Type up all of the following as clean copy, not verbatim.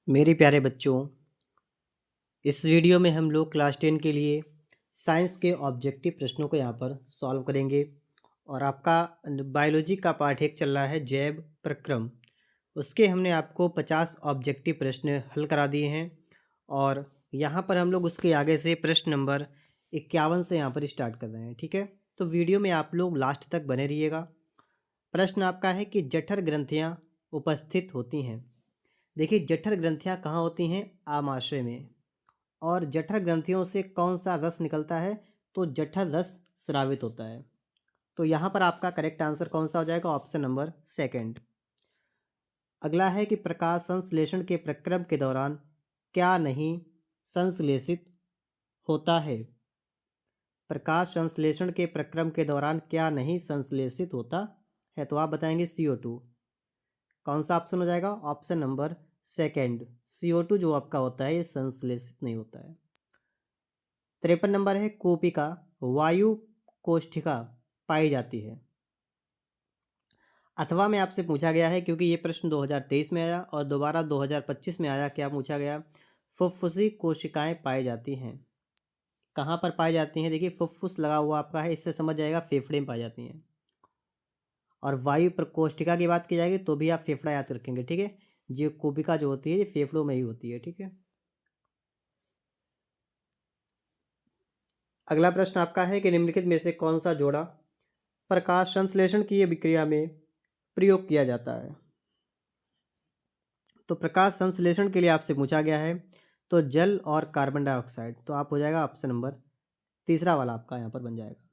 मेरे प्यारे बच्चों, इस वीडियो में हम लोग क्लास 10 के लिए साइंस के ऑब्जेक्टिव प्रश्नों को यहाँ पर सॉल्व करेंगे। और आपका बायोलॉजी का पार्ट एक चल रहा है जैव प्रक्रम। उसके हमने आपको 50 ऑब्जेक्टिव प्रश्न हल करा दिए हैं। और यहाँ पर हम लोग उसके आगे से प्रश्न नंबर 51 से यहाँ पर स्टार्ट कर रहे हैं। ठीक है, तो वीडियो में आप लोग लास्ट तक बने रहिएगा। प्रश्न आपका है कि जठर ग्रंथियाँ उपस्थित होती हैं। देखिए, जठर ग्रंथियाँ कहाँ होती हैं? आमाशय में। और जठर ग्रंथियों से कौन सा रस निकलता है? तो जठर रस स्रावित होता है। तो यहाँ पर आपका करेक्ट आंसर कौन सा हो जाएगा? Option number second. अगला है कि प्रकाश संश्लेषण के प्रक्रम के दौरान क्या नहीं संश्लेषित होता है? प्रकाश संश्लेषण के प्रक्रम के दौरान क्या नहीं संश्लेषित होता है? तो आप बताएंगे CO2। कौन सा ऑप्शन हो जाएगा? Option number second. CO2 जो आपका होता है ये संश्लेषित नहीं होता है। 53 नंबर है, कोपिका वायु कोष्ठिका पाई जाती है। अथवा में आपसे पूछा गया है, क्योंकि ये प्रश्न 2023 में आया और दोबारा 2025 में आया। क्या पूछा गया? फुफ्फुसी कोशिकाएं पाई जाती हैं। कहाँ पर पाई जाती हैं? देखिए, फुफ्फुस लगा हुआ आपका है, इससे समझ जाएगा फेफड़े में पाई जाती हैं। और वायु प्रकोष्ठिका की बात की जाएगी तो भी आप फेफड़ा याद रखेंगे। ठीक है, जो कोपिका जो होती है ये फेफड़ों में ही होती है। ठीक है, अगला प्रश्न आपका है कि निम्नलिखित में से कौन सा जोड़ा प्रकाश संश्लेषण की अभिक्रिया में प्रयोग किया जाता है? तो प्रकाश संश्लेषण के लिए आपसे पूछा गया है तो जल और कार्बन डाइऑक्साइड। तो आप हो जाएगा ऑप्शन नंबर तीसरा वाला आपका यहाँ पर बन जाएगा,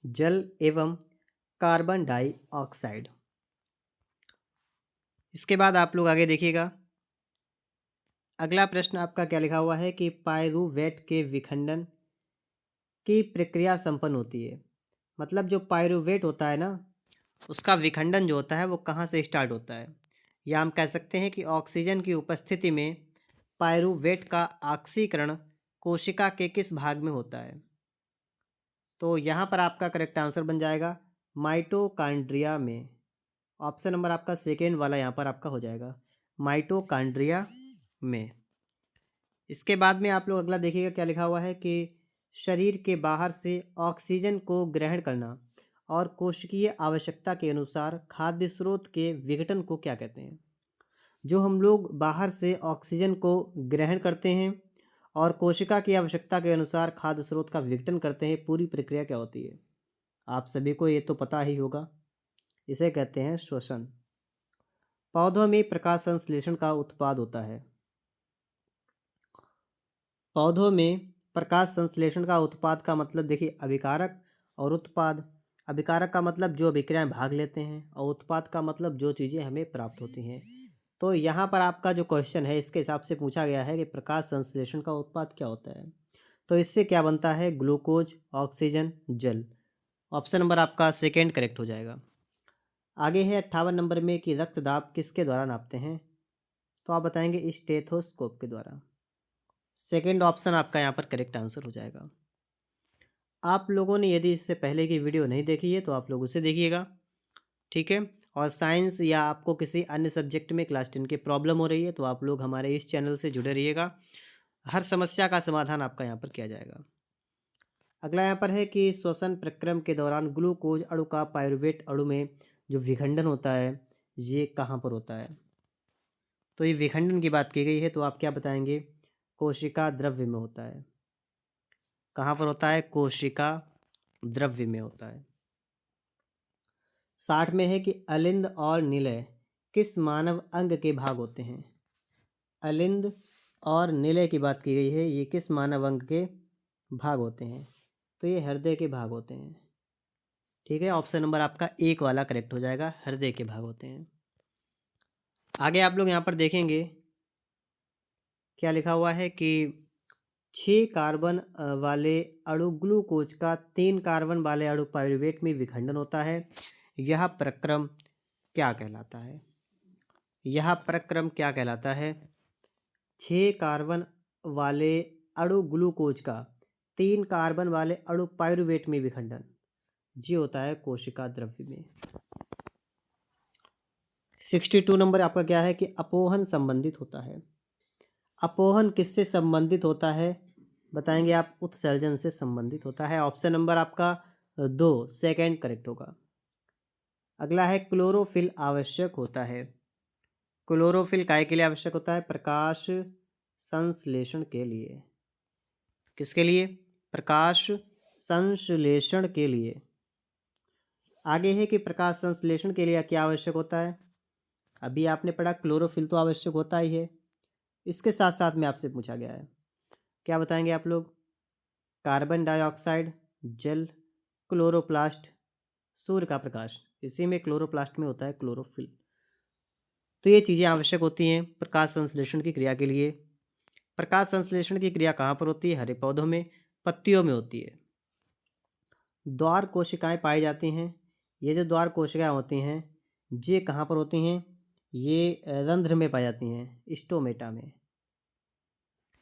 जल एवं कार्बन डाइऑक्साइड। इसके बाद आप लोग आगे देखिएगा। अगला प्रश्न आपका क्या लिखा हुआ है कि पाइरूवेट के विखंडन की प्रक्रिया संपन्न होती है। मतलब जो पाइरूवेट होता है ना, उसका विखंडन जो होता है वो कहाँ से स्टार्ट होता है? या हम कह सकते हैं कि ऑक्सीजन की उपस्थिति में पाइरूवेट का ऑक्सीकरण कोशिका के किस भाग में होता है? तो यहाँ पर आपका करेक्ट आंसर बन जाएगा माइटोकॉन्ड्रिया में। ऑप्शन नंबर आपका सेकेंड वाला यहाँ पर आपका हो जाएगा, माइटोकॉन्ड्रिया में। इसके बाद में आप लोग अगला देखिएगा क्या लिखा हुआ है कि शरीर के बाहर से ऑक्सीजन को ग्रहण करना और कोशिकीय आवश्यकता के अनुसार खाद्य स्रोत के विघटन को क्या कहते हैं? जो हम लोग बाहर से ऑक्सीजन को ग्रहण करते हैं और कोशिका की आवश्यकता के अनुसार खाद्य स्रोत का विघटन करते हैं, पूरी प्रक्रिया क्या होती है? आप सभी को ये तो पता ही होगा, इसे कहते हैं श्वसन। पौधों में प्रकाश संश्लेषण का उत्पाद होता है। पौधों में प्रकाश संश्लेषण का उत्पाद का मतलब देखिए, अभिकारक और उत्पाद। अभिकारक का मतलब जो अभिक्रियाएं भाग लेते हैं और उत्पाद का मतलब जो चीज़ें हमें प्राप्त होती हैं। तो यहाँ पर आपका जो क्वेश्चन है इसके हिसाब से पूछा गया है कि प्रकाश संश्लेषण का उत्पाद क्या होता है। तो इससे क्या बनता है? ग्लूकोज, ऑक्सीजन, जल। ऑप्शन नंबर आपका सेकेंड करेक्ट हो जाएगा। आगे है 58 नंबर में कि रक्तदाब किसके द्वारा नापते हैं? तो आप बताएंगे स्टेथोस्कोप के द्वारा। सेकेंड ऑप्शन आपका यहाँ पर करेक्ट आंसर हो जाएगा। आप लोगों ने यदि इससे पहले की वीडियो नहीं देखी है तो आप लोग उसे देखिएगा। ठीक है, और साइंस या आपको किसी अन्य सब्जेक्ट में क्लास 10 की प्रॉब्लम हो रही है तो आप लोग हमारे इस चैनल से जुड़े रहिएगा। हर समस्या का समाधान आपका यहाँ पर किया जाएगा। अगला यहाँ पर है कि श्वसन प्रक्रम के दौरान ग्लूकोज अणु का पाइरूवेट अणु में जो विखंडन होता है ये कहाँ पर होता है? तो ये विखंडन की बात की गई है तो आप क्या बताएंगे? कोशिका द्रव्य में होता है। कहाँ पर होता है? कोशिका द्रव्य में होता है। 60 में है कि अलिंद और निलय किस मानव अंग के भाग होते हैं? अलिंद और निलय की बात की गई है, ये किस मानव अंग के भाग होते हैं? तो ये हृदय के भाग होते हैं। ठीक है, ऑप्शन नंबर आपका एक वाला करेक्ट हो जाएगा, हृदय के भाग होते हैं। आगे आप लोग यहाँ पर देखेंगे क्या लिखा हुआ है कि 6 कार्बन वाले अणु ग्लूकोज का 3 कार्बन वाले अणु पाइरूवेट में विखंडन होता है। यह प्रक्रम क्या कहलाता है? यह प्रक्रम क्या कहलाता है? 6 कार्बन वाले अणु ग्लूकोज का 3 कार्बन वाले अणु पाइरूवेट में विखंडन, ये होता है कोशिका द्रव्य में। 62 नंबर आपका क्या है कि अपोहन संबंधित होता है। अपोहन किससे संबंधित होता है? बताएंगे आप, उत्सर्जन से संबंधित होता है। ऑप्शन नंबर आपका 2 सेकंड करेक्ट होगा। अगला है क्लोरोफिल आवश्यक होता है। क्लोरोफिल काहे के लिए आवश्यक होता है? प्रकाश संश्लेषण के लिए। किसके लिए? प्रकाश संश्लेषण के लिए। आगे है कि प्रकाश संश्लेषण के लिए क्या आवश्यक होता है? अभी आपने पढ़ा क्लोरोफिल तो आवश्यक होता ही है। इसके साथ साथ में आपसे पूछा गया है, क्या बताएंगे आप लोग? कार्बन डाइऑक्साइड, जल, क्लोरोप्लास्ट, सूर्य का प्रकाश, इसी में क्लोरोप्लास्ट में होता है क्लोरोफिल। तो ये चीज़ें आवश्यक होती हैं प्रकाश संश्लेषण की क्रिया के लिए। प्रकाश संश्लेषण की क्रिया कहाँ पर होती है? हरे पौधों में, पत्तियों में होती है। द्वार कोशिकाएं पाई जाती हैं। ये जो द्वार कोशिकाएं होती हैं, ये कहाँ पर होती हैं? ये रंध्र में पाई जाती हैं, स्टोमेटा में।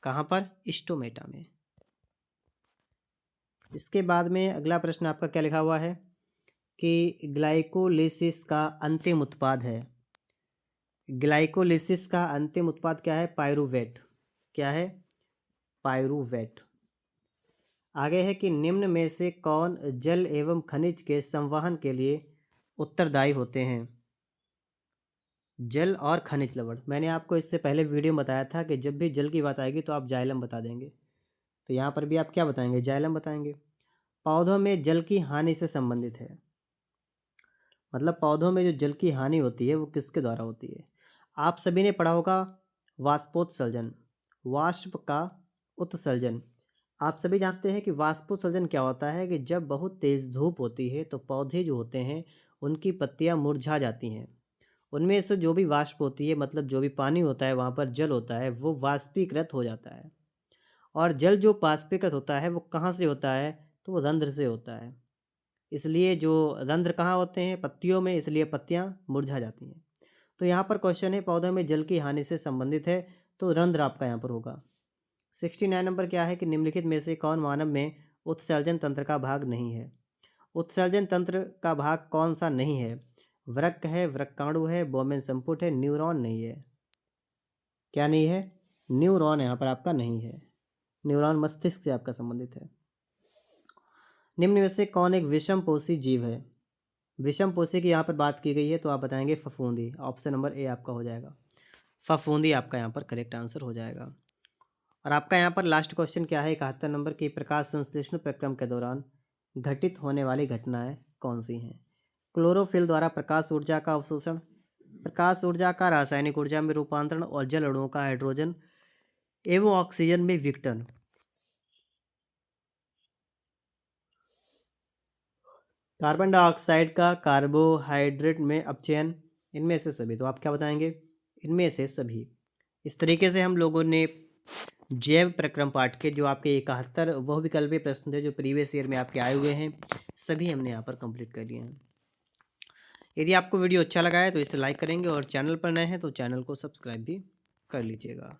कहाँ पर? स्टोमेटा में। इसके बाद में अगला प्रश्न आपका क्या लिखा हुआ है कि ग्लाइकोलिसिस का अंतिम उत्पाद है। ग्लाइकोलिसिस का अंतिम उत्पाद क्या है? पायरूवेट। क्या है? पायरूवेट। आगे है कि निम्न में से कौन जल एवं खनिज के संवहन के लिए उत्तरदायी होते हैं? जल और खनिज लवण। मैंने आपको इससे पहले वीडियो में बताया था कि जब भी जल की बात आएगी तो आप जाइलम बता देंगे। तो यहाँ पर भी आप क्या बताएंगे? जाइलम बताएंगे। पौधों में जल की हानि से संबंधित है। मतलब पौधों में जो जल की हानि होती है वो किसके द्वारा होती है? आप सभी ने पढ़ा होगा वाष्पोत्सर्जन, वाष्प का उत्सर्जन। आप सभी जानते हैं कि वाष्पोत्सर्जन क्या होता है कि जब बहुत तेज़ धूप होती है तो पौधे जो होते हैं उनकी पत्तियां मुरझा जाती हैं। उनमें से जो भी वाष्प होती है, मतलब जो भी पानी होता है, वहाँ पर जल होता है, वो वाष्पीकृत हो जाता है। और जल जो वाष्पीकृत होता है वो कहाँ से होता है? तो वो रंध्र से होता है। इसलिए जो रंध्र कहाँ होते हैं? पत्तियों में, इसलिए पत्तियां मुरझा जाती हैं। तो यहाँ पर क्वेश्चन है पौधों में जल की हानि से संबंधित है, तो रंध्र आपका यहाँ पर होगा। 69 नंबर क्या है कि निम्नलिखित में से कौन मानव में उत्सर्जन तंत्र का भाग नहीं है? उत्सर्जन तंत्र का भाग कौन सा नहीं है? वृक्क है, वृक्काणु है, बोमेन संपुट है, न्यूरॉन नहीं है। क्या नहीं है? न्यूरॉन यहाँ पर आपका नहीं है। न्यूरॉन मस्तिष्क से आपका संबंधित है। निम्न में से कौन एक विषमपोषी जीव है? विषमपोषी की यहाँ पर बात की गई है तो आप बताएंगे फफूंदी। ऑप्शन नंबर ए आपका हो जाएगा। फफूंदी आपका यहाँ पर करेक्ट आंसर हो जाएगा। और आपका यहाँ पर लास्ट क्वेश्चन क्या है? 71 नंबर की प्रकाश संश्लेषण प्रक्रम के दौरान घटित होने वाली घटनाएं कौन सी हैं? क्लोरोफिल द्वारा प्रकाश ऊर्जा का अवशोषण, प्रकाश ऊर्जा का रासायनिक ऊर्जा में रूपांतरण और जल अणुओं का हाइड्रोजन एवं ऑक्सीजन में विघटन। कार्बन डाइऑक्साइड का कार्बोहाइड्रेट में अपचयन। इनमें से सभी। तो आप क्या बताएंगे? इनमें से सभी। इस तरीके से हम लोगों ने जैव प्रक्रम पाठ के जो आपके 71 वह विकल्पीय प्रश्न थे जो प्रीवियस ईयर में आपके आए हुए हैं, सभी हमने यहाँ पर कंप्लीट कर लिए हैं। यदि आपको वीडियो अच्छा लगा है तो इसे लाइक करेंगे और चैनल पर नए हैं तो चैनल को सब्सक्राइब भी कर लीजिएगा।